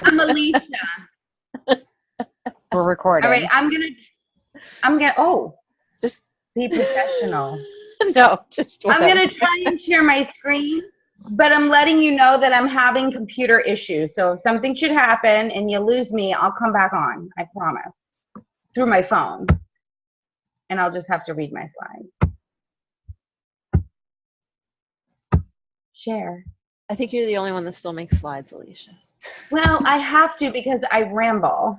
I'm Alicia. We're recording. All right, oh, Just be professional. no, just I'm whatever. gonna try and share my screen, but I'm letting you know that I'm having computer issues. So if something should happen and you lose me, I'll come back on, I promise, through my phone. And I'll just have to read my slides. Share. I think you're the only one that still makes slides, Alicia. Well, I have to because I ramble.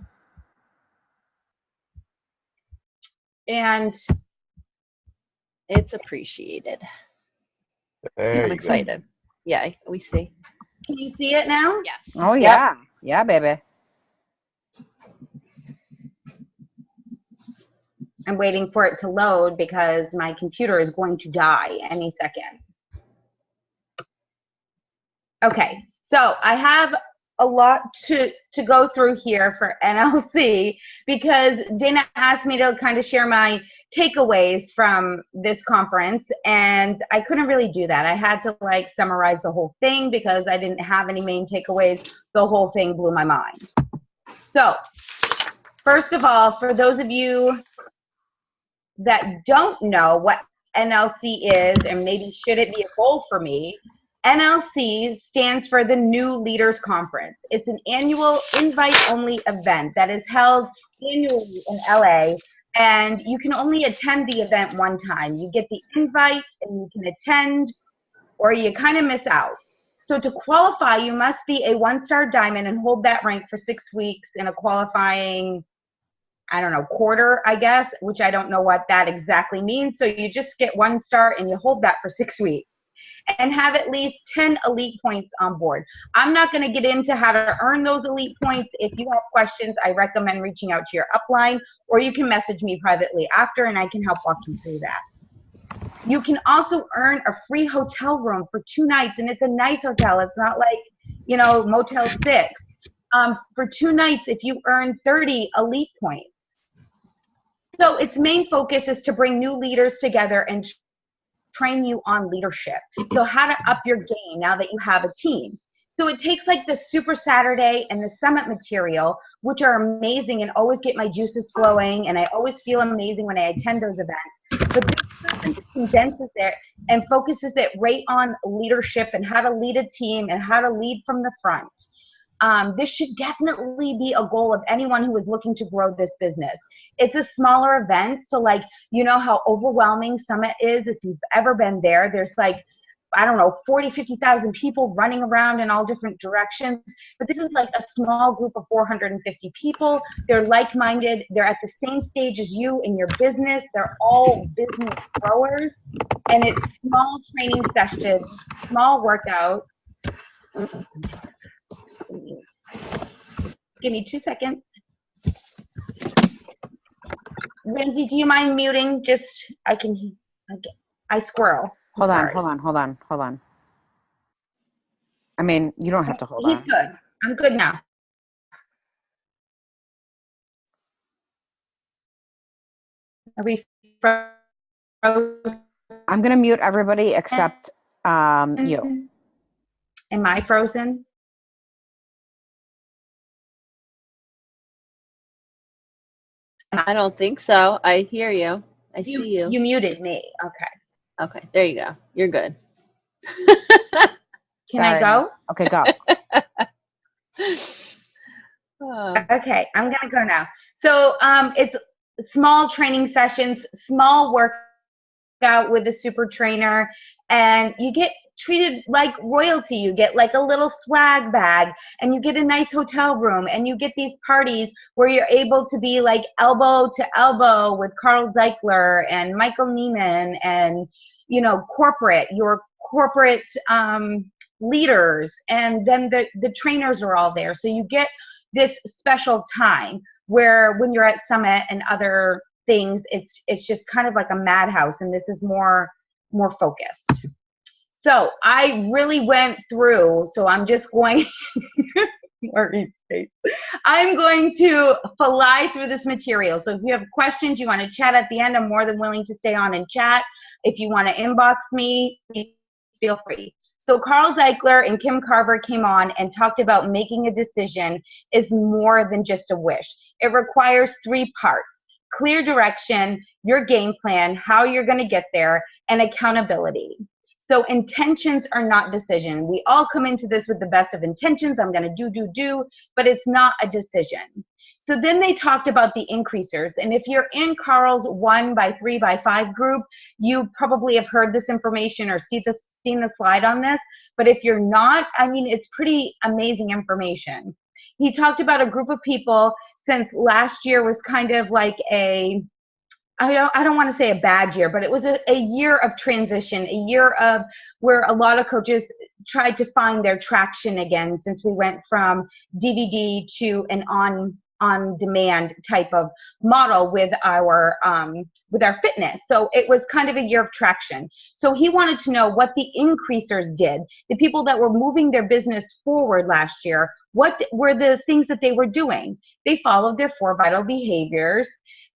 And it's appreciated. I'm excited. Yeah, we see. Can you see it now? Yes. Oh, yeah. Yep. Yeah, baby. I'm waiting for it to load because my computer is going to die any second. Okay, so I have a lot to go through here for NLC because Dana asked me to kind of share my takeaways from this conference, and I couldn't really do that. I had to like summarize the whole thing because I didn't have any main takeaways. The whole thing blew my mind. So first of all, for those of you that don't know what NLC is, and maybe should it be a goal for me, NLC stands for the New Leaders Conference. It's an annual invite-only event that is held annually in LA, and you can only attend the event one time. You get the invite and you can attend, or you kind of miss out. So to qualify, you must be a one-star diamond and hold that rank for 6 weeks in a qualifying, I don't know, quarter, I guess, which I don't know what that exactly means. So you just get 1 star and you hold that for 6 weeks and have at least 10 elite points on board. I'm not going to get into how to earn those elite points. If you have questions, I recommend reaching out to your upline, or you can message me privately after and I can help walk you through that. You can also earn a free hotel room for 2 nights, and it's a nice hotel. It's not like, you know, Motel 6. For 2 nights if you earn 30 elite points. So its main focus is to bring new leaders together and train you on leadership. So how to up your game now that you have a team. So it takes like the Super Saturday and the Summit material, which are amazing and always get my juices flowing, and I always feel amazing when I attend those events. But this person condenses it and focuses it right on leadership and how to lead a team and how to lead from the front. This should definitely be a goal of anyone who is looking to grow this business. It's a smaller event, so like, you know how overwhelming Summit is. If you've ever been there, there's like, I don't know, 40, 50,000 people running around in all different directions. But this is like a small group of 450 people. They're like-minded. They're at the same stage as you in your business. They're all business growers. And it's small training sessions, small workouts. Give me 2 seconds. Lindsay, do you mind muting? Just, I squirrel. Hold on. I mean, you don't have to hold on. He's good. I'm good now. Are we frozen? I'm going to mute everybody except you. Am I frozen? I don't think so. I hear you. I see you. You muted me. Okay. Okay, there you go. You're good. Can I go? Okay, go. Okay, I'm going to go now. So it's small training sessions, small workout with a super trainer, and you get treated like royalty. You get like a little swag bag, and you get a nice hotel room, and you get these parties where you're able to be like elbow to elbow with Carl Deichler and Michael Neiman and, you know, your corporate leaders, and then the trainers are all there. So you get this special time where when you're at Summit and other things, it's just kind of like a madhouse, and this is more focused. So I really went through, so I'm just going, I'm going to fly through this material. So if you have questions, you want to chat at the end, I'm more than willing to stay on and chat. If you want to inbox me, please feel free. So Carl Zeichler and Kim Carver came on and talked about making a decision is more than just a wish. It requires 3 parts: clear direction, your game plan, how you're going to get there, and accountability. So intentions are not decision. We all come into this with the best of intentions. I'm going to do, but it's not a decision. So then they talked about the increasers. And if you're in Carl's 1 by 3 by 5 group, you probably have heard this information or seen the slide on this. But if you're not, I mean, it's pretty amazing information. He talked about a group of people since last year was kind of like I don't want to say a bad year, but it was a year of transition, a year of where a lot of coaches tried to find their traction again, since we went from DVD to an on-demand type of model with our fitness. So it was kind of a year of traction. So he wanted to know what the increasers did, the people that were moving their business forward last year. What were the things that they were doing? They followed their 4 vital behaviors.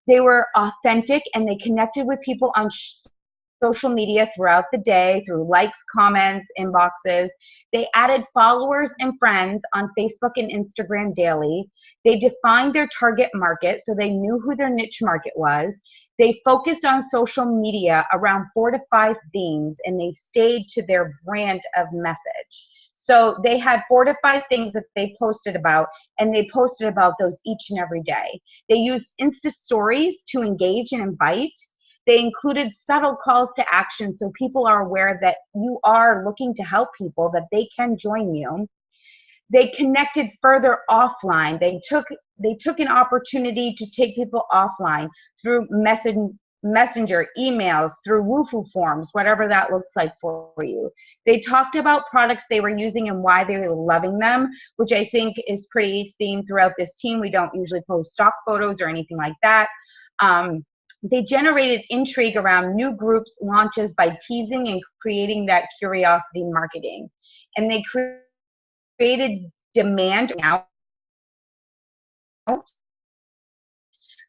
They were authentic, and they connected with people on social media throughout the day through likes, comments, inboxes. They added followers and friends on Facebook and Instagram daily. They defined their target market, so they knew who their niche market was. They focused on social media around 4 to 5 themes, and they stayed to their brand of message. So they had 4 to 5 things that they posted about, and they posted about those each and every day. They used Insta stories to engage and invite. They included subtle calls to action so people are aware that you are looking to help people, that they can join you. They connected further offline. They took an opportunity to take people offline through messenger, emails, through Woohoo forms, whatever that looks like for you. They talked about products they were using and why they were loving them, which I think is pretty themed throughout this team. We don't usually post stock photos or anything like that. They generated intrigue around new groups launches by teasing and creating that curiosity marketing. And they created demand out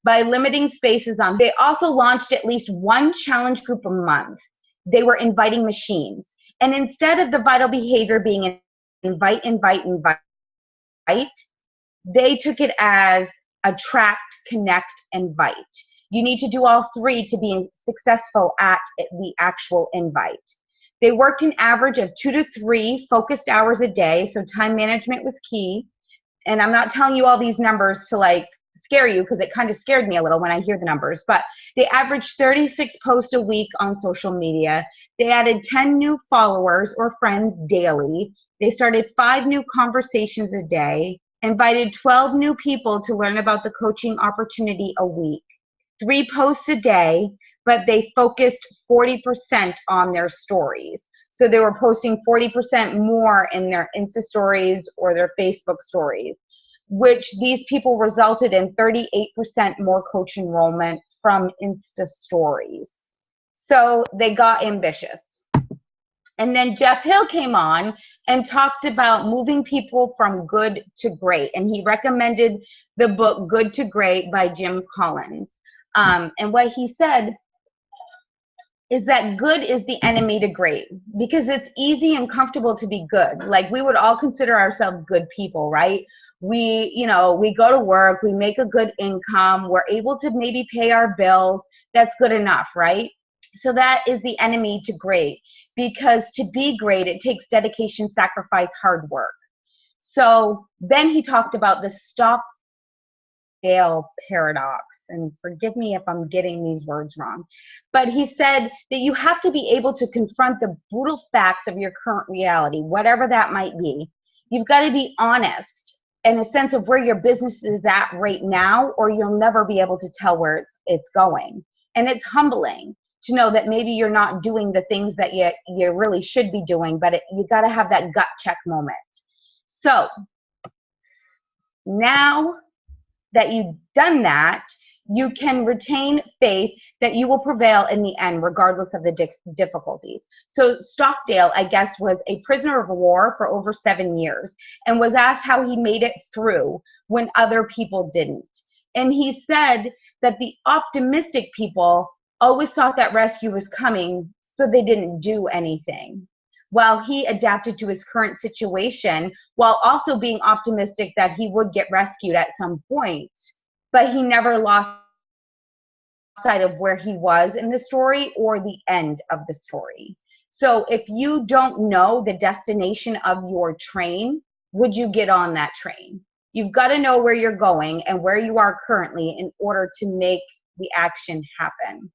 by limiting spaces on. They also launched at least 1 challenge group a month. They were inviting machines. And instead of the vital behavior being invite, they took it as attract, connect, invite. You need to do all 3 to be successful at the actual invite. They worked an average of 2 to 3 focused hours a day, so time management was key. And I'm not telling you all these numbers to like scare you, because it kind of scared me a little when I hear the numbers, but they averaged 36 posts a week on social media. They added 10 new followers or friends daily. They started 5 new conversations a day, invited 12 new people to learn about the coaching opportunity a week. 3 posts a day, but they focused 40% on their stories. So they were posting 40% more in their Insta stories or their Facebook stories, which these people resulted in 38% more coach enrollment from Insta stories. So they got ambitious. And then Jeff Hill came on and talked about moving people from good to great. And he recommended the book Good to Great by Jim Collins. And what he said is that good is the enemy to great, because it's easy and comfortable to be good. Like, we would all consider ourselves good people, right? We go to work, we make a good income, we're able to maybe pay our bills. That's good enough, right? So that is the enemy to great, because to be great, it takes dedication, sacrifice, hard work. So then he talked about the Stockdale paradox, and forgive me if I'm getting these words wrong, but he said that you have to be able to confront the brutal facts of your current reality, whatever that might be. You've got to be honest in a sense of where your business is at right now, or you'll never be able to tell where it's going. And it's humbling to know that maybe you're not doing the things that you really should be doing, but you got to have that gut check moment. So now that you've done that, you can retain faith that you will prevail in the end, regardless of the difficulties. So Stockdale, I guess, was a prisoner of war for over 7 years and was asked how he made it through when other people didn't. And he said that the optimistic people always thought that rescue was coming, so they didn't do anything. while he adapted to his current situation, while also being optimistic that he would get rescued at some point. But he never lost sight of where he was in the story or the end of the story. So if you don't know the destination of your train, would you get on that train? You've got to know where you're going and where you are currently in order to make the action happen.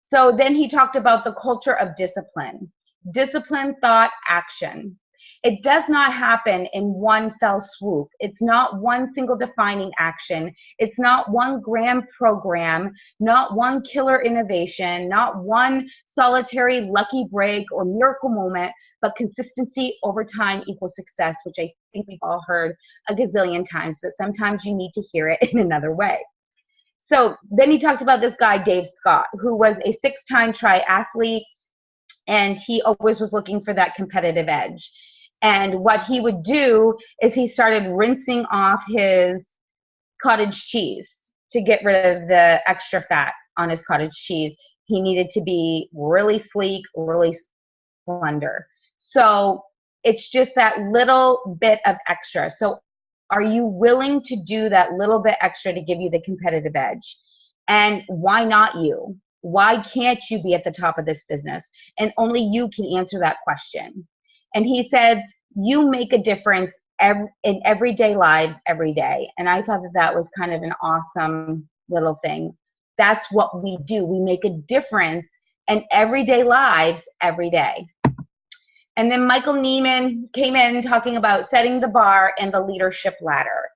So then he talked about the culture of discipline. Discipline, thought, action. It does not happen in one fell swoop. It's not one single defining action. It's not one grand program, not one killer innovation, not one solitary lucky break or miracle moment, but consistency over time equals success, which I think we've all heard a gazillion times, but sometimes you need to hear it in another way. So then he talked about this guy, Dave Scott, who was a 6-time triathlete, and he always was looking for that competitive edge. And what he would do is he started rinsing off his cottage cheese to get rid of the extra fat on his cottage cheese. He needed to be really sleek, really slender. So it's just that little bit of extra. So are you willing to do that little bit extra to give you the competitive edge? And why not you? Why can't you be at the top of this business? And only you can answer that question. And he said, you make a difference in everyday lives every day. And I thought that that was kind of an awesome little thing. That's what we do. We make a difference in everyday lives every day. And then Michael Neiman came in talking about setting the bar and the leadership ladder.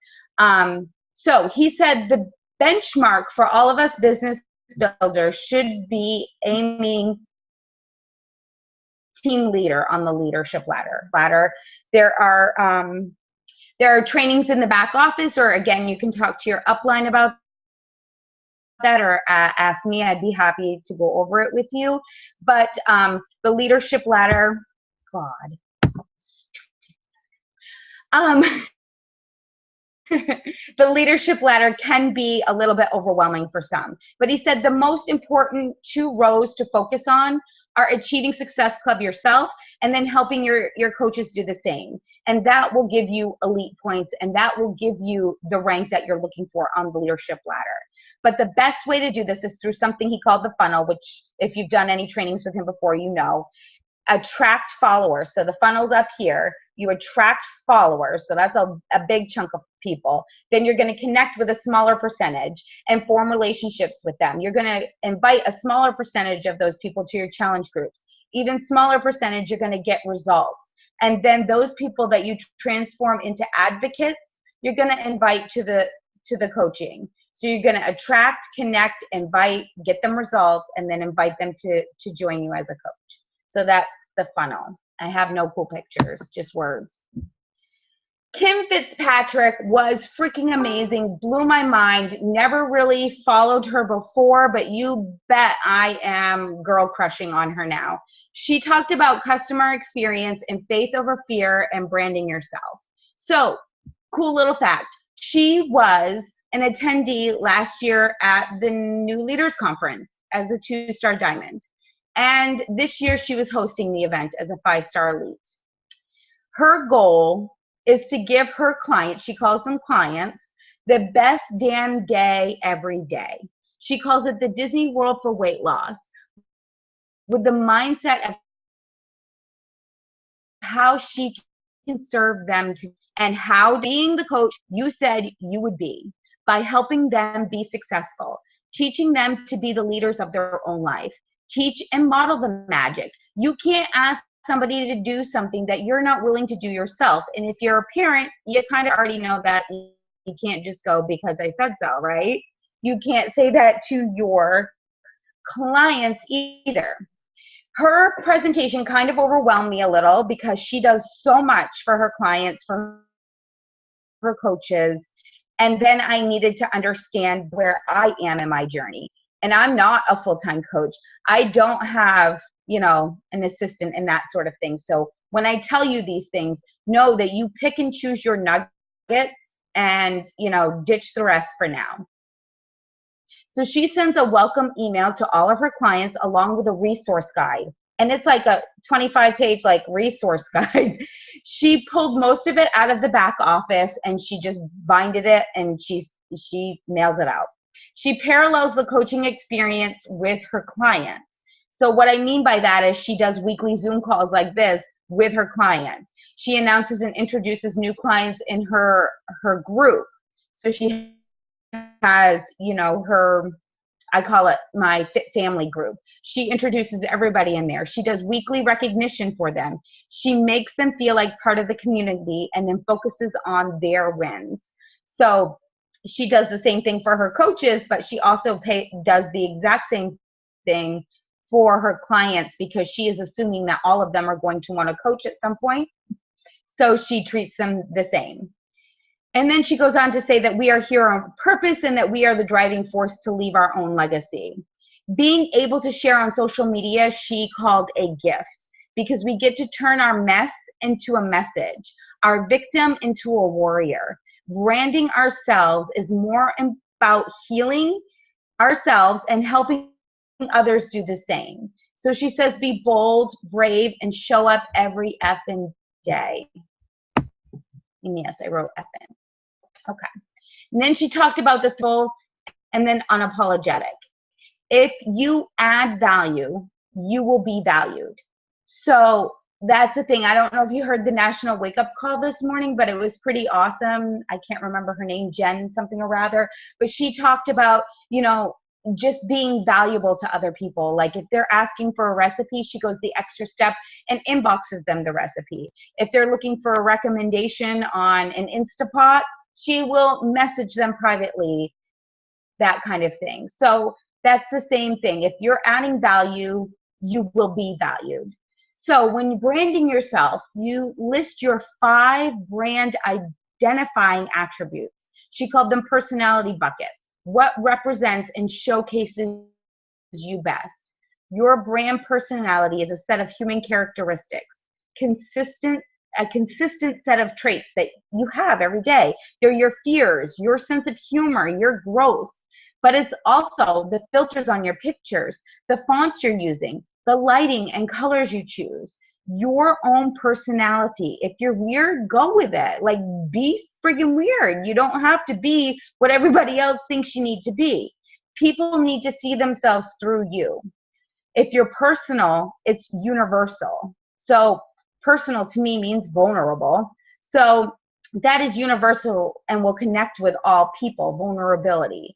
So he said the benchmark for all of us business builders should be aiming team leader on the leadership ladder. There are trainings in the back office, or again, you can talk to your upline about that, or ask me. I'd be happy to go over it with you. But the leadership ladder, the leadership ladder can be a little bit overwhelming for some. But he said the most important 2 rows to focus on are achieving Success Club yourself and then helping your coaches do the same. And that will give you elite points, and that will give you the rank that you're looking for on the leadership ladder. But the best way to do this is through something he called the funnel, which if you've done any trainings with him before, you know. Attract followers. So the funnel's up here. You attract followers. So that's a big chunk of people. Then you're going to connect with a smaller percentage and form relationships with them. You're going to invite a smaller percentage of those people to your challenge groups. Even smaller percentage, you're going to get results. And then those people that you transform into advocates, you're going to invite to the coaching. So you're going to attract, connect, invite, get them results, and then invite them to join you as a coach. So that's the funnel. I have no cool pictures, just words. Kim Fitzpatrick was freaking amazing, blew my mind, never really followed her before, but you bet I am girl crushing on her now. She talked about customer experience and faith over fear and branding yourself. So, cool little fact. She was an attendee last year at the New Leaders Conference as a 2-star diamond. And this year she was hosting the event as a 5-star elite. Her goal is to give her clients, she calls them clients, the best damn day every day. She calls it the Disney World for weight loss, with the mindset of how she can serve them and how being the coach you said you would be, by helping them be successful, teaching them to be the leaders of their own life. Teach and model the magic. You can't ask somebody to do something that you're not willing to do yourself. And if you're a parent, you kind of already know that you can't just go because I said so, right? You can't say that to your clients either. Her presentation kind of overwhelmed me a little because she does so much for her clients, for her coaches. And then I needed to understand where I am in my journey. And I'm not a full-time coach. I don't have, an assistant and that sort of thing. So when I tell you these things, know that you pick and choose your nuggets and, ditch the rest for now. So she sends a welcome email to all of her clients along with a resource guide. and it's like a 25-page like resource guide. She pulled most of it out of the back office and she just binded it and she mailed it out. She parallels the coaching experience with her clients. So what I mean by that is she does weekly Zoom calls like this with her clients. She announces and introduces new clients in her group. So she has, you know, her, I call it my Fit Family group. She introduces everybody in there. She does weekly recognition for them. She makes them feel like part of the community and then focuses on their wins. So she does the same thing for her coaches, but she also does the exact same thing for her clients because she is assuming that all of them are going to want to coach at some point. So she treats them the same. And then she goes on to say that we are here on purpose and that we are the driving force to leave our own legacy. Being able to share on social media, she called a gift because we get to turn our mess into a message, our victim into a warrior. Branding ourselves is more about healing ourselves and helping others do the same. So she says, be bold, brave, and show up every effing day. And yes, I wrote effing. Okay. And then she talked about the full and then unapologetic. If you add value, you will be valued. So that's the thing. I don't know if you heard the national wake up call this morning, but it was pretty awesome. I can't remember her name, Jen something or rather, but she talked about, you know, just being valuable to other people. Like if they're asking for a recipe, she goes the extra step and inboxes them the recipe. If they're looking for a recommendation on an Instapot, she will message them privately, that kind of thing. So that's the same thing. If you're adding value, you will be valued. So when you're branding yourself, you list your 5 brand identifying attributes. She called them personality buckets. What represents and showcases you best? Your brand personality is a set of human characteristics, a consistent set of traits that you have every day. They're your fears, your sense of humor, your growth, but it's also the filters on your pictures, the fonts you're using, the lighting and colors you choose, your own personality. If you're weird, go with it. Like, be friggin' weird. You don't have to be what everybody else thinks you need to be. People need to see themselves through you. If you're personal, it's universal. So personal to me means vulnerable. So that is universal and will connect with all people, vulnerability.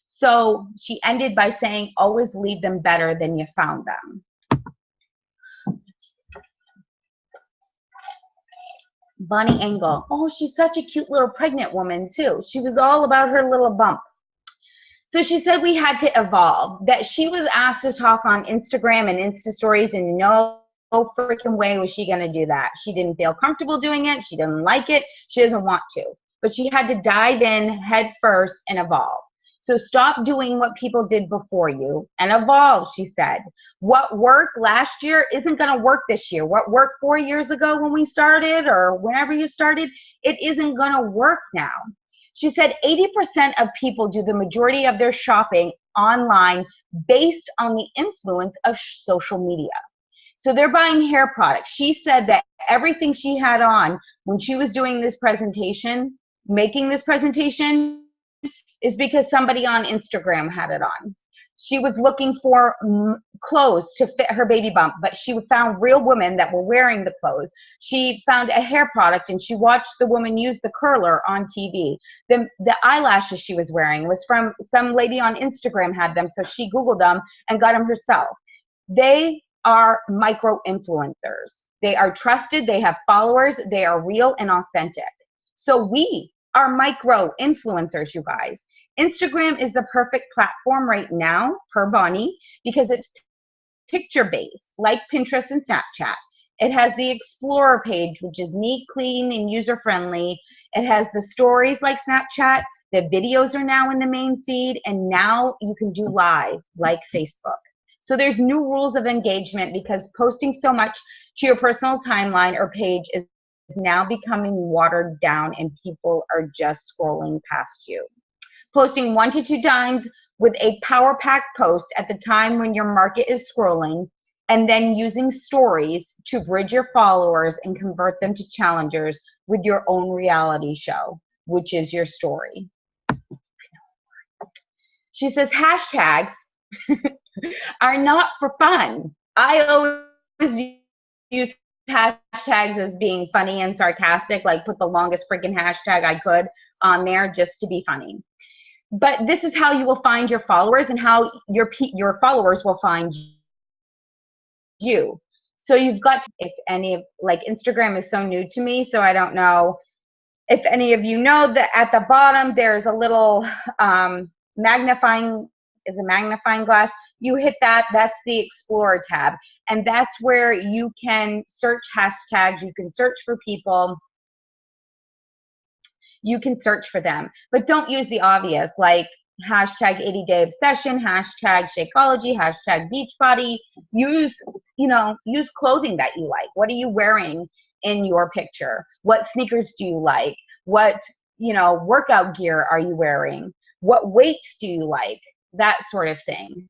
So she ended by saying, always leave them better than you found them. Bonnie Engel. Oh, she's such a cute little pregnant woman too. She was all about her little bump. So she said we had to evolve, that she was asked to talk on Instagram and Insta stories, and no freaking way was she going to do that. She didn't feel comfortable doing it. She didn't like it. She doesn't want to. But she had to dive in head first and evolve. So stop doing what people did before you and evolve, she said. What worked last year isn't going to work this year. What worked 4 years ago when we started or whenever you started, it isn't going to work now. She said 80% of people do the majority of their shopping online based on the influence of social media. So they're buying hair products. She said that everything she had on when she was doing this presentation, making this presentation, is because somebody on Instagram had it on. She was looking for clothes to fit her baby bump, but she found real women that were wearing the clothes. She found a hair product and she watched the woman use the curler on TV. The eyelashes she was wearing was from some lady on Instagram had them, so she Googled them and got them herself. They are micro influencers. They are trusted, they have followers, they are real and authentic. So we are micro influencers, you guys. Instagram is the perfect platform right now, per Bonnie, because it's picture-based, like Pinterest and Snapchat. It has the Explorer page, which is neat, clean, and user-friendly. It has the stories like Snapchat. The videos are now in the main feed, and now you can do live, like Facebook. So there's new rules of engagement because posting so much to your personal timeline or page is now becoming watered down and people are just scrolling past you. Posting 1 to 2 times with a power pack post at the time when your market is scrolling and then using stories to bridge your followers and convert them to challengers with your own reality show, which is your story. She says hashtags are not for fun. I always use hashtags as being funny and sarcastic, like put the longest freaking hashtag I could on there just to be funny. But this is how you will find your followers and how your followers will find you. So you've got to, if any of, like, Instagram is so new to me, so I don't know if any of you know that at the bottom there's a little magnifying glass. You hit that, that's the Explorer tab. And that's where you can search hashtags, you can search for people, you can search for them. But don't use the obvious, like hashtag 80-day obsession, hashtag Shakeology, hashtag Beachbody. Use clothing that you like. What are you wearing in your picture? What sneakers do you like? What, workout gear are you wearing? What weights do you like? That sort of thing.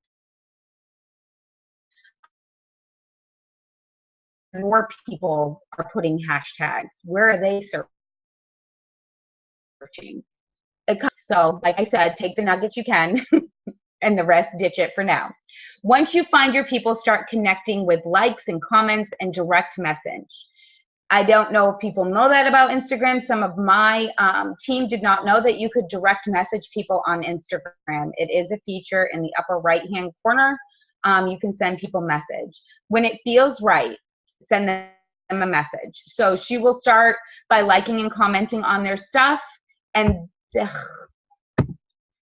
More people are putting hashtags. Where are they searching? So, like I said, take the nuggets you can and the rest ditch it for now. Once you find your people, start connecting with likes and comments and direct message. I don't know if people know that about Instagram. Some of my team did not know that you could direct message people on Instagram. It is a feature in the upper right-hand corner. You can send people a message. When it feels right, send them a message. So she will start by liking and commenting on their stuff, and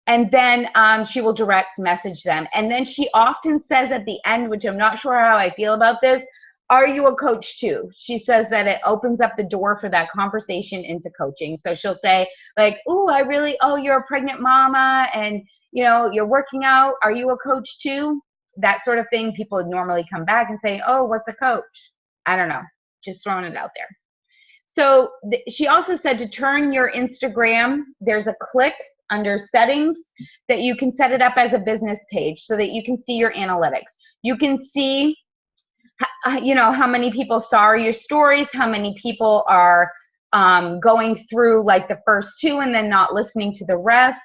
then she will direct message them. And then she often says at the end, which I'm not sure how I feel about this, are you a coach too? She says that it opens up the door for that conversation into coaching. So she'll say like, you're a pregnant mama and you're working out. Are you a coach too? That sort of thing. People would normally come back and say, oh, what's a coach? I don't know. Just throwing it out there. So she also said to turn your Instagram, there's a click under settings that you can set it up as a business page so that you can see your analytics. You can see how many people saw your stories, how many people are going through like the first two and then not listening to the rest,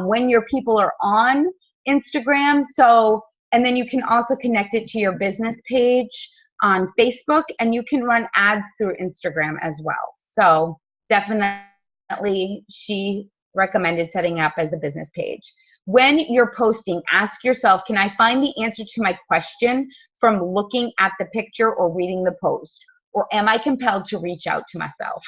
when your people are on Instagram. So, and then you can also connect it to your business page on Facebook, and you can run ads through Instagram as well. So definitely she recommended setting up as a business page. When you're posting, ask yourself, can I find the answer to my question from looking at the picture or reading the post? Or am I compelled to reach out to myself?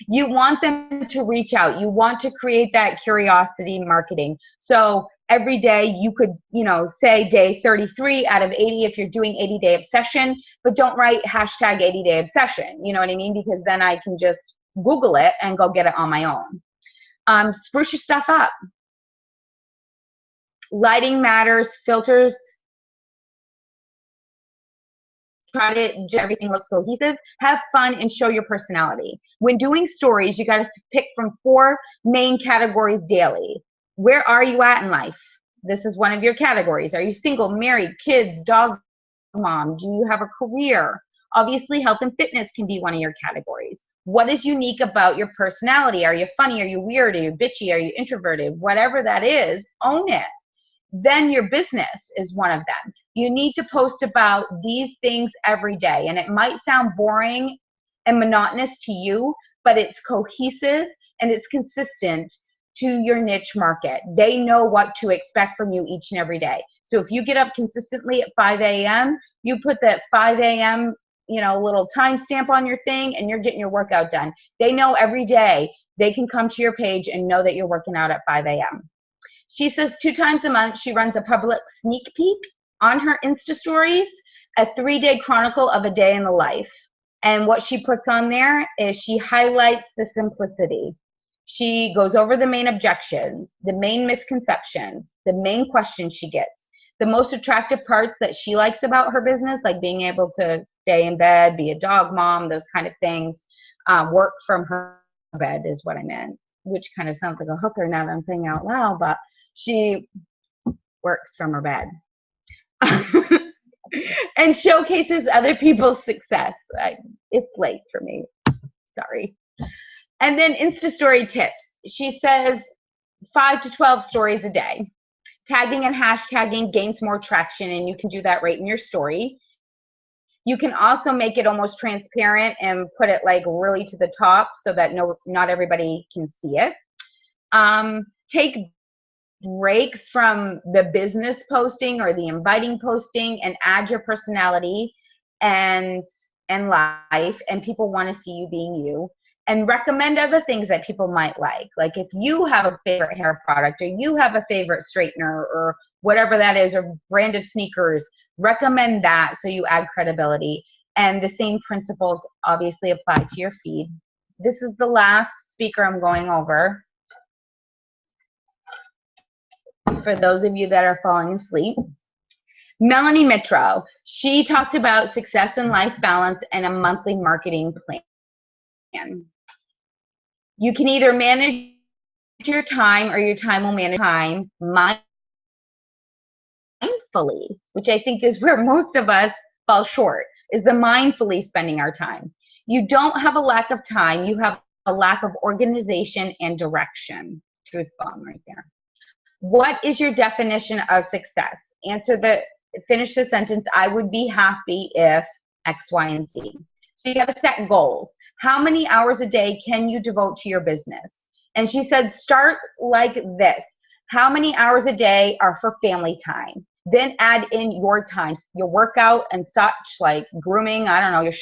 You want them to reach out. You want to create that curiosity marketing. So every day you could, say day 33 out of 80 if you're doing 80-day obsession, but don't write hashtag 80-day obsession. You know what I mean? Because then I can just Google it and go get it on my own. Spruce your stuff up. Lighting matters, filters. Try to everything looks cohesive. Have fun and show your personality. When doing stories, you got to pick from 4 main categories daily. Where are you at in life? This is one of your categories. Are you single, married, kids, dog mom? Do you have a career? Obviously, health and fitness can be one of your categories. What is unique about your personality? Are you funny? Are you weird? Are you bitchy? Are you introverted? Whatever that is, own it. Then your business is one of them. You need to post about these things every day. And it might sound boring and monotonous to you, but it's cohesive and it's consistent to your niche market. They know what to expect from you each and every day. So if you get up consistently at 5 a.m., you put that 5 a.m., little timestamp on your thing, and you're getting your workout done. They know every day they can come to your page and know that you're working out at 5 a.m. She says 2 times a month she runs a public sneak peek on her Insta stories, a 3-day chronicle of a day in the life. And what she puts on there is she highlights the simplicity. She goes over the main objections, the main misconceptions, the main questions she gets, the most attractive parts that she likes about her business, like being able to stay in bed, be a dog mom, those kind of things. Work from her bed is what I meant, which kind of sounds like a hooker now that I'm saying out loud, but she works from her bed. and showcases other people's success. It's late for me. Sorry. And then Insta story tips. She says 5 to 12 stories a day. Tagging and hashtagging gains more traction, and you can do that right in your story. You can also make it almost transparent and put it like really to the top so that not everybody can see it. Take breaks from the business posting or the inviting posting and add your personality and life, and people want to see you being you. And recommend other things that people might like. Like if you have a favorite hair product, or you have a favorite straightener, or whatever that is, or brand of sneakers, recommend that so you add credibility. And the same principles obviously apply to your feed. This is the last speaker I'm going over. For those of you that are falling asleep, Melanie Mitro. She talked about success and life balance and a monthly marketing plan. You can either manage your time, or your time will manage time mindfully, which I think is where most of us fall short, is the mindfully spending our time. You don't have a lack of time, you have a lack of organization and direction. Truth bomb right there. What is your definition of success? Finish the sentence, I would be happy if X, Y, and Z. So you got to set goals. How many hours a day can you devote to your business? And she said, start like this. How many hours a day are for family time? Then add in your time, your workout and such, like grooming, I don't know, your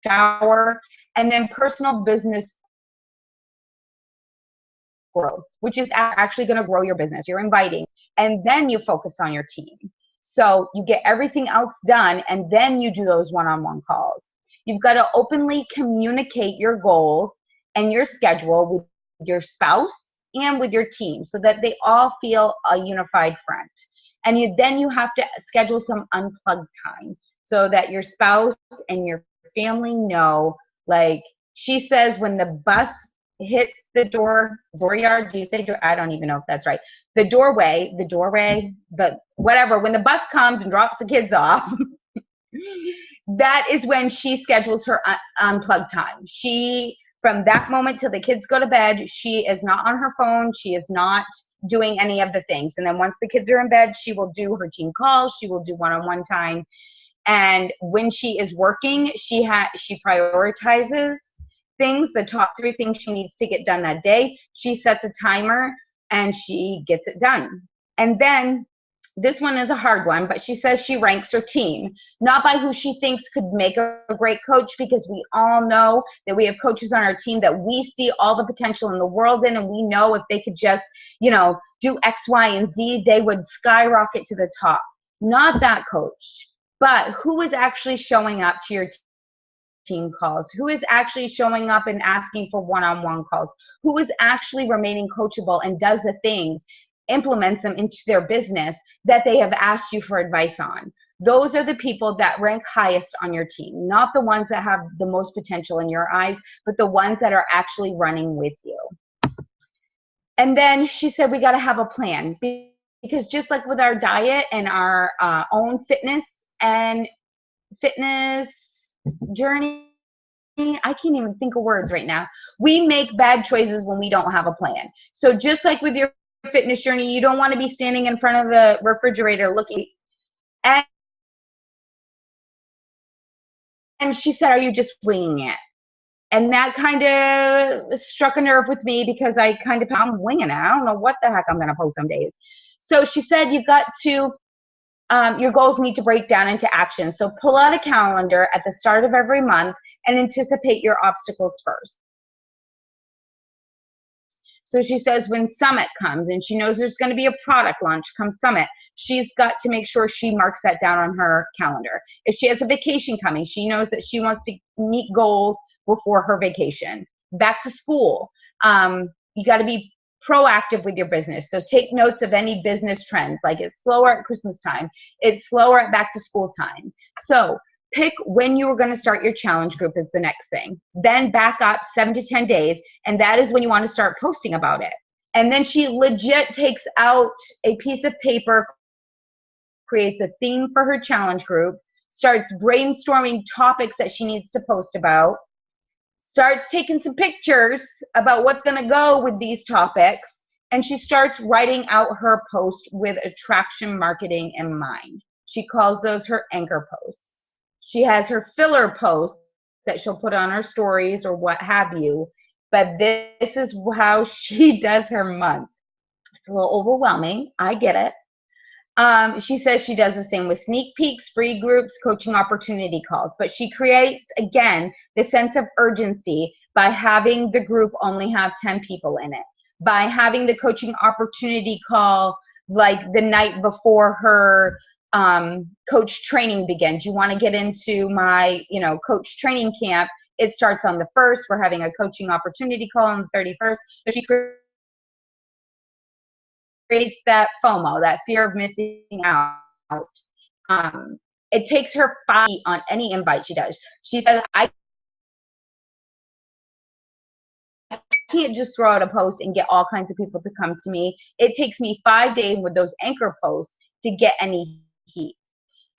shower, and then personal business growth, which is actually going to grow your business. You're inviting, and then you focus on your team. So you get everything else done, and then you do those one-on-one calls. You've got to openly communicate your goals and your schedule with your spouse and with your team so that they all feel a unified front. And then you have to schedule some unplugged time so that your spouse and your family know, like she says, when the bus hits the dooryard, do you say door? I don't even know if that's right. The doorway, whatever, when the bus comes and drops the kids off, that is when she schedules her unplugged time. From that moment till the kids go to bed, she is not on her phone. She is not doing any of the things. And then once the kids are in bed, she will do her team calls. She will do one-on-one time. And when she is working, she prioritizes things, the top 3 things she needs to get done that day. She sets a timer and she gets it done. And then this one is a hard one, but she says she ranks her team, not by who she thinks could make a great coach, because we all know that we have coaches on our team that we see all the potential in the world in, and we know if they could just, do X, Y, and Z, they would skyrocket to the top. Not that coach, but who is actually showing up to your team calls, who is actually showing up and asking for one-on-one calls, who is actually remaining coachable and does the things, implements them into their business that they have asked you for advice on. Those are the people that rank highest on your team, not the ones that have the most potential in your eyes, but the ones that are actually running with you. And then she said, we got to have a plan, because just like with our diet and our own fitness journey, I can't even think of words right now. We make bad choices when we don't have a plan. So just like with your fitness journey, you don't want to be standing in front of the refrigerator looking. And she said, are you just winging it? And that kind of struck a nerve with me, because I'm winging it. I don't know what the heck I'm going to post some days. So she said, you've got to, your goals need to break down into action. So pull out a calendar at the start of every month and anticipate your obstacles first. So she says when Summit comes and she knows there's going to be a product launch come Summit, she's got to make sure she marks that down on her calendar. If she has a vacation coming, she knows that she wants to meet goals before her vacation. Back to school, you got to be proactive with your business. So take notes of any business trends, like it's slower at Christmas time, it's slower at back to school time. So pick when you are going to start your challenge group is the next thing. Then back up 7 to 10 days, and that is when you want to start posting about it. And then she legit takes out a piece of paper creates a theme for her challenge group, starts brainstorming topics that she needs to post about, starts taking some pictures about what's going to go with these topics, and she starts writing out her post with attraction marketing in mind. She calls those her anchor posts. She has her filler posts that she'll put on her stories or what have you, but this is how she does her month. It's a little overwhelming. I get it. She says she does the same with sneak peeks, free groups, coaching opportunity calls, but she creates, again, the sense of urgency by having the group only have 10 people in it, by having the coaching opportunity call like the night before her coach training begins. You want to get into my, coach training camp. It starts on the 1st. We're having a coaching opportunity call on the 31st. So she creates that FOMO, that fear of missing out. It takes her 5 on any invite she does. She says, I can't just throw out a post and get all kinds of people to come to me. It takes me 5 days with those anchor posts to get any heat.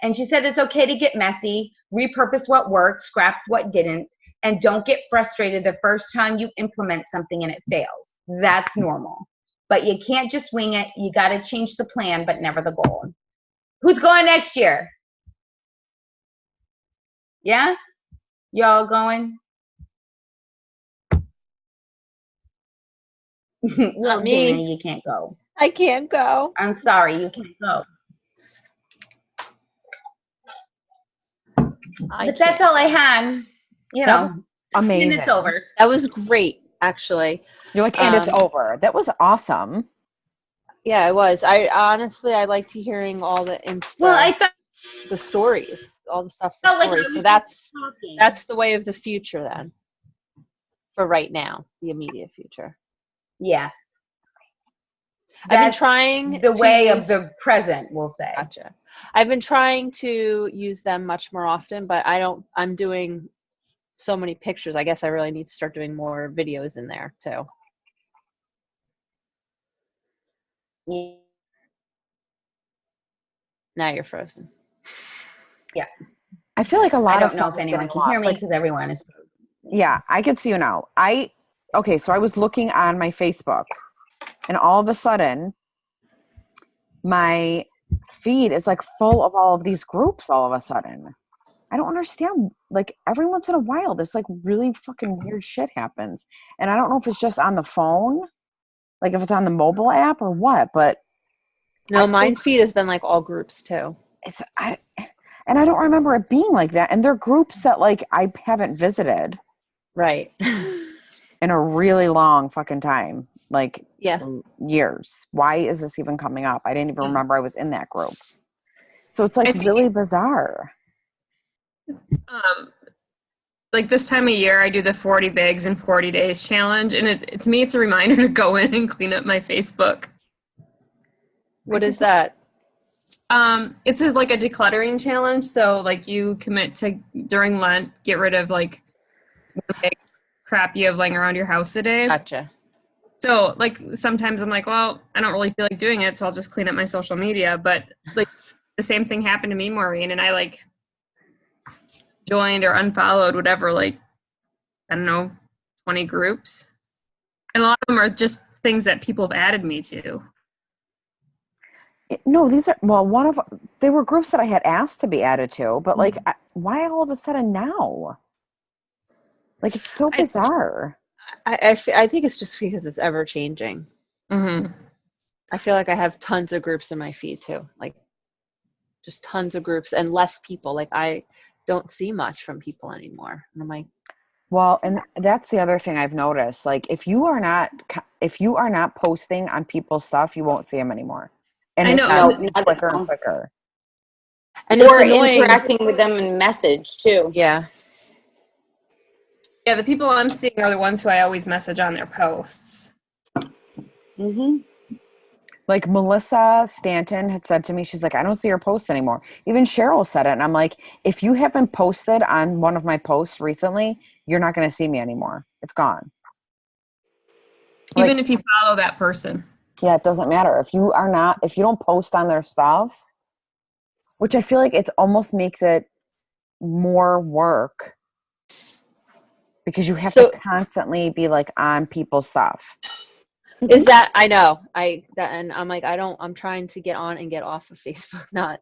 And she said it's okay to get messy, repurpose what worked, scrap what didn't, and don't get frustrated the first time you implement something and it fails. That's normal. But you can't just wing it. You got to change the plan, but never the goal. Who's going next year? Yeah? Y'all going? Well, me. Dana, you can't go. I can't go. I'm sorry, you can't go. But that's all I had. That was 16 amazing. minutes over. That was great, actually. You're like, and it's over. That was awesome. Yeah, it was. I like to hearing all the Well, I thought the stories, all the stuff felt for like I stories. was So talking. that's the way of the future then. For right now, the immediate future. Yes. I've been That's trying the to way use, of the present, we'll say. Gotcha. I've been trying to use them much more often, but I'm doing so many pictures. I guess I really need to start doing more videos in there too. Now you're frozen. Yeah. I feel like a lot I of don't know stuff if is anyone getting can hear lost. me because everyone is frozen. Yeah, I can see you now. Okay, so I was looking on my Facebook, and all of a sudden, my feed is like full of all of these groups all of a sudden. I don't understand. Like every once in a while, this like really fucking weird shit happens. And I don't know if it's just on the phone, like if it's on the mobile app or what, but No, mine feed has been like all groups too. And I don't remember it being like that. And they're groups that like I haven't visited. Right. In a really long fucking time. Like years. Why is this even coming up? I didn't even remember I was in that group. So it's like really bizarre. Like this time of year, I do the 40 bags in 40 days challenge, and it's me. It's a reminder to go in and clean up my Facebook. What is that? It's like a decluttering challenge. So like you commit to during Lent, get rid of like big crap you have laying around your house a day. Gotcha. So like sometimes I'm like, well, I don't really feel like doing it, so I'll just clean up my social media. But like the same thing happened to me, Maureen, and I like joined or unfollowed whatever, like, I don't know, 20 groups. And a lot of them are just things that people have added me to. No, they were groups that I had asked to be added to, but like, why all of a sudden now? Like, it's so bizarre. I think it's just because it's ever changing. Mm-hmm. I feel like I have tons of groups in my feed too, like just tons of groups and less people. Like I don't see much from people anymore. And I'm like, well, and that's the other thing I've noticed. Like, if you are not posting on people's stuff, you won't see them anymore. And I it's know. quicker and quicker. and or it's annoying. interacting with them in message too. Yeah. Yeah, the people I'm seeing are the ones who I always message on their posts. Mm-hmm. Like Melissa Stanton had said to me, she's like, I don't see your posts anymore. Even Cheryl said it. And I'm like, if you haven't posted on one of my posts recently, you're not going to see me anymore. It's gone. Even if you follow that person. Yeah, it doesn't matter. If you don't post on their stuff, which I feel like it's almost makes it more work because you have to constantly be like on people's stuff. Is that, I know, and I'm like, I'm trying to get on and get off of Facebook, not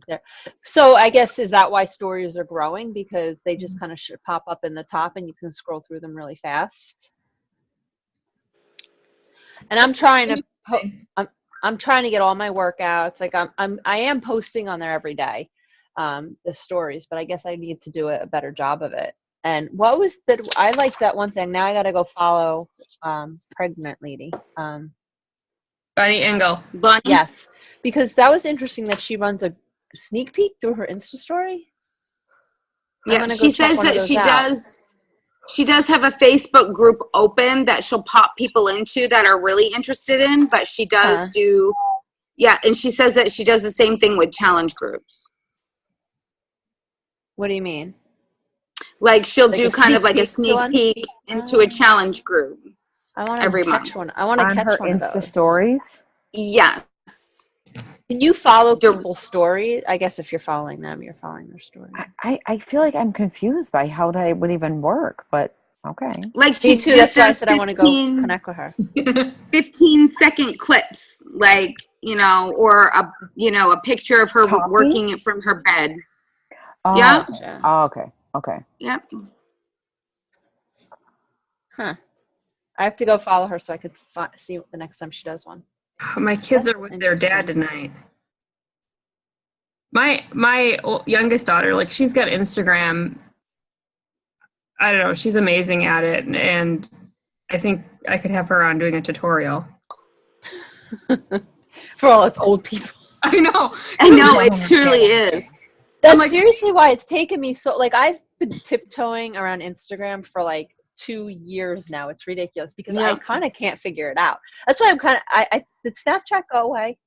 there. So I guess, is that why stories are growing? Because they just kind of pop up in the top and you can scroll through them really fast. And I'm trying to, I'm trying to get all my workouts. Like I am posting on there every day, the stories, but I guess I need to do a better job of it. And what was that? I like that one thing. Now I got to go follow pregnant lady. Bunny Engel. Bunny. Yes, because that was interesting that she runs a sneak peek through her Insta story. Yeah, she says that she does have a Facebook group open that she'll pop people into that are really interested in, but she does do, and she says that she does the same thing with challenge groups. What do you mean? Like she'll do kind of like a sneak peek into a challenge group. I want every to catch month. one. I want to catch one of Insta those. stories. Yes. Can you follow people's stories? I guess if you're following them, you're following their story. I feel like I'm confused by how that would even work, but okay. Like she Me too. just That's why I said I want to go connect with her. 15-second clips, like, or a picture of her working it from her bed. Yeah. Oh, okay. Okay. Yep. Huh. I have to go follow her so I could see the next time she does one. My kids are with their dad tonight. My youngest daughter, like, she's got Instagram. I don't know. She's amazing at it, and I think I could have her on doing a tutorial for all us old people. I know. It truly is. That's seriously why it's taken me so. Like, I've been tiptoeing around Instagram for like 2 years now. It's ridiculous because I kind of can't figure it out. That's why I'm kind of. I did Snapchat go away?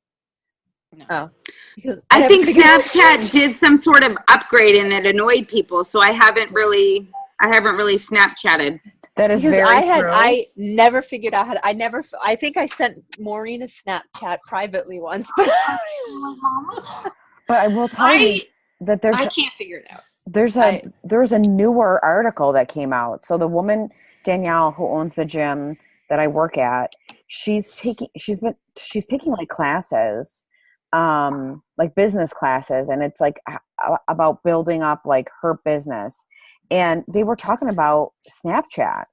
No. Oh, because I think Snapchat did some sort of upgrade and it annoyed people. So I haven't really Snapchatted. That is very true. I never figured out how to. I think I sent Maureen a Snapchat privately once, but I will tell you that I can't figure it out. There's a newer article that came out. So the woman Danielle, who owns the gym that I work at, she's taking like classes, like business classes, and it's like about building up like her business. And they were talking about Snapchat,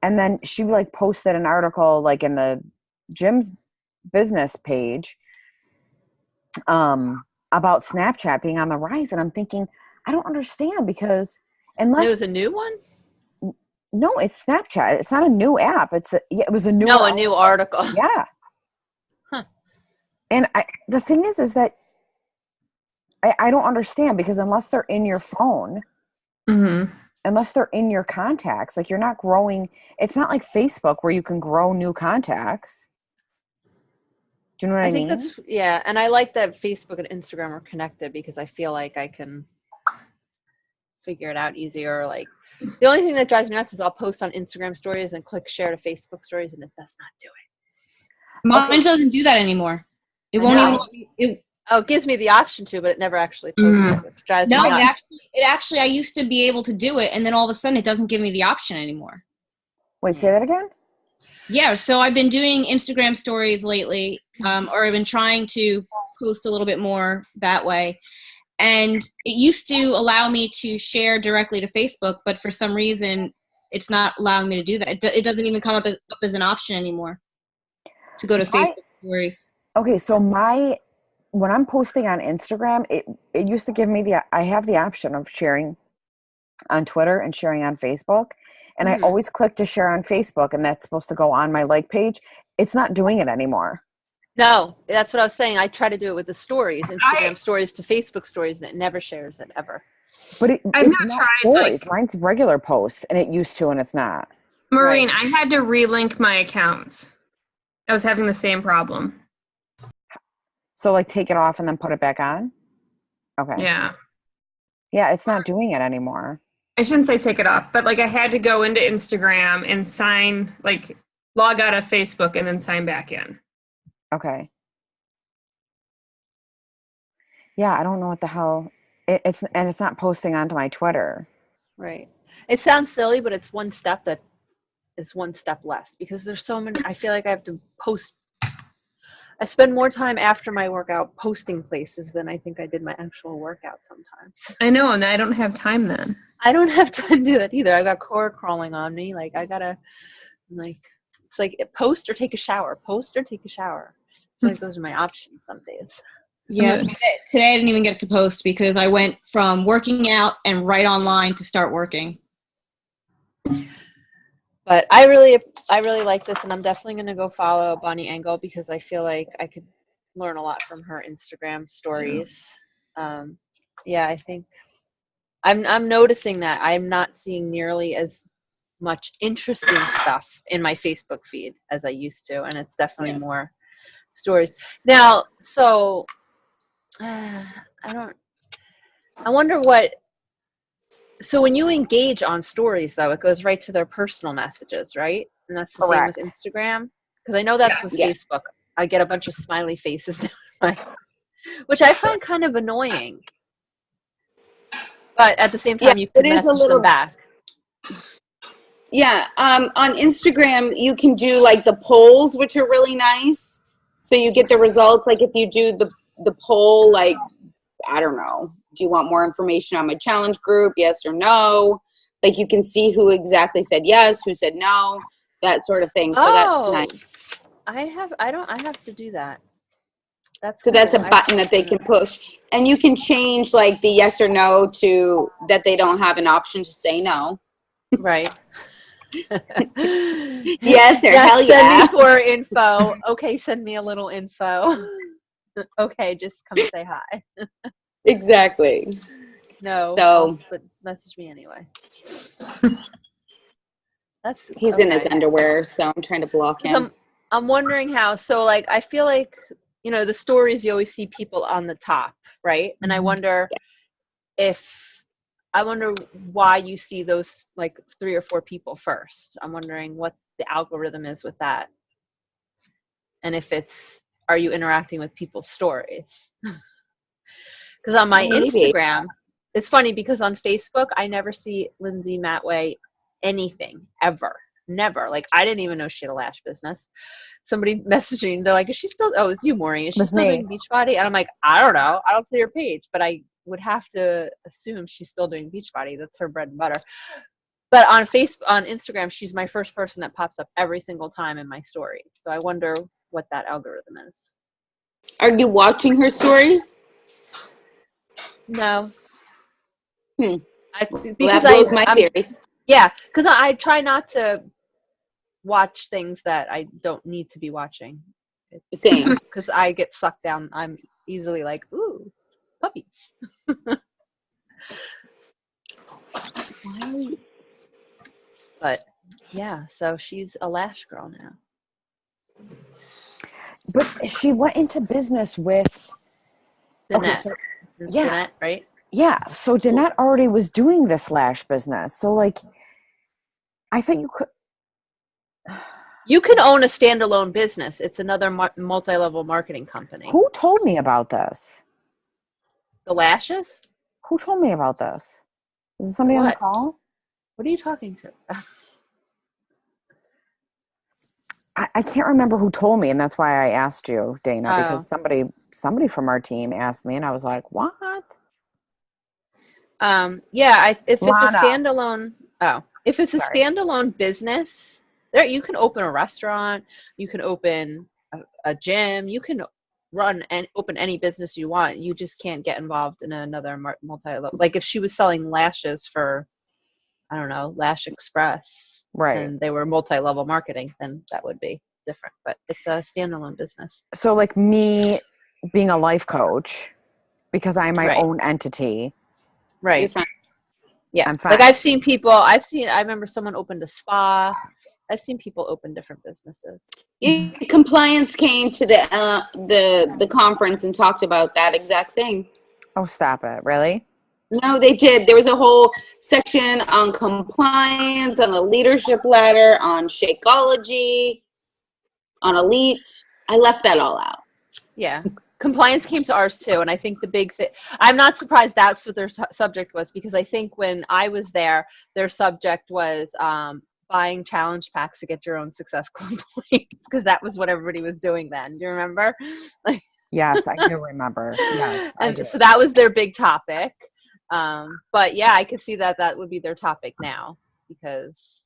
and then she like posted an article like in the gym's business page, about Snapchat being on the rise, and I'm thinking, I don't understand, because unless it was a new one. No, it's Snapchat. It's not a new app. It was a new. No, a new article. Yeah. Huh. And the thing is that I don't understand, because unless they're in your phone, unless they're in your contacts, like, you're not growing. It's not like Facebook where you can grow new contacts. Do you know what I mean? I think that's, and I like that Facebook and Instagram are connected, because I feel like I can figure it out easier. Like, the only thing that drives me nuts is I'll post on Instagram stories and click share to Facebook stories, and it does not do it. Mine doesn't do that anymore. It won't even let me. It gives me the option to, but it never actually posts it, which drives me nuts. It actually, I used to be able to do it, and then all of a sudden it doesn't give me the option anymore. Wait, say that again? Yeah, so I've been doing Instagram stories lately, or I've been trying to post a little bit more that way. And it used to allow me to share directly to Facebook, but for some reason, it's not allowing me to do that. It doesn't even come up as an option anymore to go to Facebook stories. Okay, so when I'm posting on Instagram, it used to give me I have the option of sharing on Twitter and sharing on Facebook. And I always click to share on Facebook, and that's supposed to go on my like page. It's not doing it anymore. No, that's what I was saying. I try to do it with the stories, Instagram stories to Facebook stories, and it never shares it ever. But it's not stories. Mine's regular posts, and it used to, and it's not. Maureen, I had to relink my accounts. I was having the same problem. So, like, take it off and then put it back on? Okay. Yeah. Yeah, it's not doing it anymore. I shouldn't say take it off, but like, I had to go into Instagram and log out of Facebook and then sign back in. Okay. Yeah, I don't know what the hell. It's not posting onto my Twitter. Right. It sounds silly, but it's one step that is one step less because there's so many. I feel like I have to post. I spend more time after my workout posting places than I think I did my actual workout sometimes. I know, and I don't have time then. I don't have time to do that either. I got core crawling on me. Like I gotta, like, it's like post or take a shower. Post or take a shower. So like those are my options some days. Yeah, today I didn't even get to post because I went from working out and right online to start working. But I really like this, and I'm definitely going to go follow Bonnie Engel because I feel like I could learn a lot from her Instagram stories. Yeah, I think I'm noticing that I'm not seeing nearly as much interesting stuff in my Facebook feed as I used to, and it's definitely more stories now. So I wonder what. So when you engage on stories, though, it goes right to their personal messages, right? And that's the same with Instagram? Because I know that's with Facebook. I get a bunch of smiley faces, which I find kind of annoying. But at the same time, you can message them back. Yeah, on Instagram, you can do like the polls, which are really nice. So you get the results. Like if you do the poll, like, I don't know, do you want more information on my challenge group? Yes or no? Like you can see who exactly said yes, who said no, that sort of thing. So that's nice. I have to do that. That's a button that they can push. And you can change like the yes or no to that they don't have an option to say no. Right. Yes or hell yeah. Send me more info. Okay, send me a little info. Okay, just come say hi. Exactly. No, but message me anyway. He's in his underwear, so I'm trying to block him. I'm wondering how. So like, I feel like, you know, the stories you always see people on the top, right? And I wonder why you see those like 3 or 4 people first. I'm wondering what the algorithm is with that, and if are you interacting with people's stories? Because on my Instagram, it's funny because on Facebook, I never see Lindsay Matway anything ever. Never. Like, I didn't even know she had a lash business. Somebody messaging, they're like, is she still, oh, it's you, Maureen. Is she still doing Beachbody? And I'm like, I don't know. I don't see her page, but I would have to assume she's still doing Beachbody. That's her bread and butter. But on Instagram, she's my first person that pops up every single time in my stories. So I wonder what that algorithm is. Are you watching her stories? No. Because that blows my theory. Yeah, because I try not to watch things that I don't need to be watching. Same. Because I get sucked down. I'm easily like, ooh, puppies. But yeah, so she's a lash girl now. But she went into business with Danette. Danette, right? Yeah. So Danette already was doing this lash business. So like, I thought you could. You can own a standalone business. It's another multi-level marketing company. Who told me about this? The lashes? Who told me about this? Is it somebody on the call? What are you talking to? I can't remember who told me, and that's why I asked you, Dana, because somebody from our team asked me, and I was like, what? Yeah, if it's a standalone, if it's a standalone business, there you can open a restaurant, you can open a gym, you can run and open any business you want. You just can't get involved in another multi-level. Like if she was selling lashes for, I don't know, Lash Express, right, and they were multi-level marketing, then that would be different. But it's a standalone business. So like me being a life coach, because I'm my own entity. Right. You're fine. Yeah. I'm fine. Like I remember someone opened a spa. I've seen people open different businesses. Yeah, compliance came to the conference and talked about that exact thing. Oh, stop it. Really? No, they did. There was a whole section on compliance, on the leadership ladder, on Shakeology, on Elite. I left that all out. Yeah. compliance came to ours too, and I think the big thing, I'm not surprised that's what their subject was, because I think when I was there, their subject was buying challenge packs to get your own Success Club points, because that was what everybody was doing then. Do you remember? Like, Yes, I do remember. Yes, I do. and so that was their big topic. But yeah, I could see that would be their topic now, because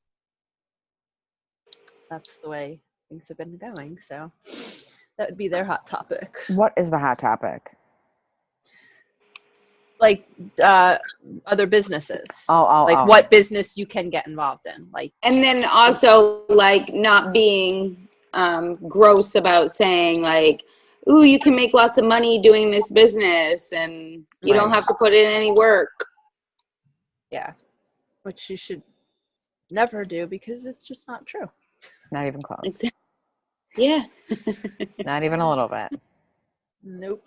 that's the way things have been going. So that would be their hot topic. What is the hot topic? Like other businesses. Oh. What business you can get involved in. Like, and then also like not being gross about saying like, ooh, you can make lots of money doing this business and you don't have to put in any work. Yeah. Which you should never do, because it's just not true. Not even close. Exactly. Yeah. Not even a little bit. Nope.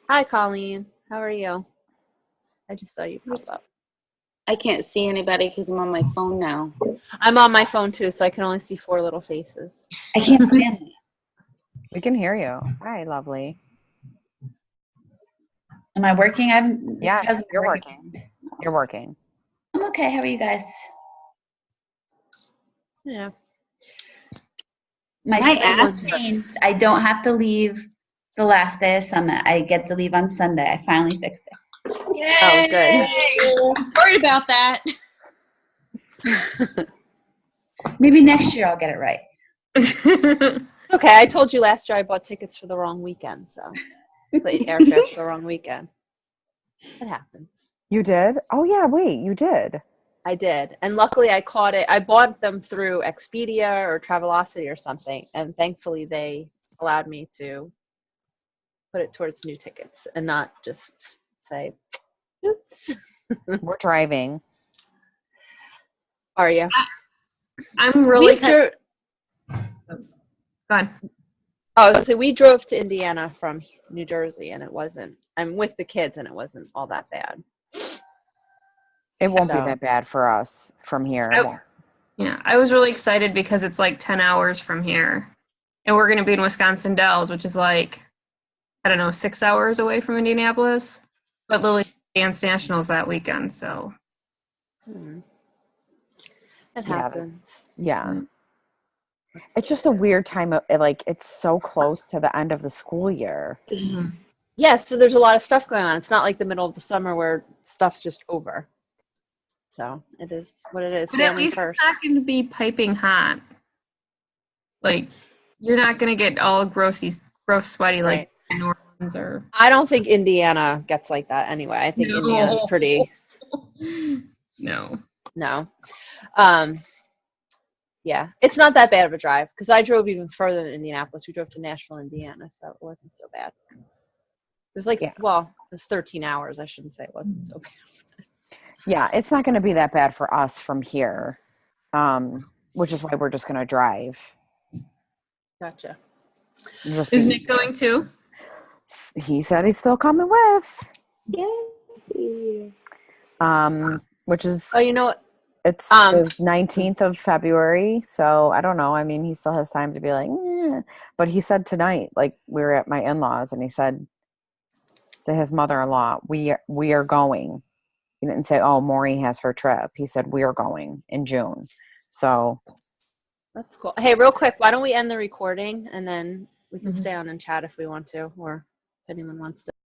Hi, Colleen. How are you? I just saw you pop up. I can't see anybody because I'm on my phone now. I'm on my phone too, so I can only see 4 little faces. I can't stand it. We can hear you. Hi, lovely. Am I working? Yes, you're working. You're working. I'm okay. How are you guys? Yeah. My ass means I don't have to leave the last day of summit. I get to leave on Sunday. I finally fixed it. Yay! Oh, good. I was worried about that. Maybe next year I'll get it right. It's okay. I told you last year I bought tickets for the wrong weekend, so played airfares for the wrong weekend. It happens. You did? Oh yeah, wait, you did. I did. And luckily I caught it. I bought them through Expedia or Travelocity or something, and thankfully they allowed me to put it towards new tickets and not just say, oops. We're driving. Are you? I'm really Go on. Oh, so we drove to Indiana from New Jersey, and it wasn't, I'm with the kids, and it wasn't all that bad. It won't be that bad for us from here. I was really excited because it's like 10 hours from here. And we're going to be in Wisconsin Dells, which is like, I don't know, 6 hours away from Indianapolis. But Lily Dance Nationals that weekend, so. It happens. Yeah. It's just a weird time of, like, it's so close to the end of the school year. Yeah, so there's a lot of stuff going on. It's not like the middle of the summer where stuff's just over. So it is what it is. But at least it's not going to be piping hot. Like, you're not going to get all gross, sweaty like New Orleans or. I don't think Indiana gets like that anyway. I think Indiana's pretty. No. Yeah, it's not that bad of a drive because I drove even further than Indianapolis. We drove to Nashville, Indiana, so it wasn't so bad. It was like, well, it was 13 hours. I shouldn't say it wasn't so bad. Yeah, it's not going to be that bad for us from here, which is why we're just going to drive. Gotcha. Is Nick going too? He said he's still coming with. Yay. Which is... Oh, you know what? It's the 19th of February, so I don't know. I mean, he still has time to be like, but he said tonight, like, we were at my in-laws, and he said to his mother-in-law, we are going. He didn't say, oh, Maury has her trip. He said, we are going in June. So that's cool. Hey, real quick, why don't we end the recording, and then we can stay on and chat if we want to, or if anyone wants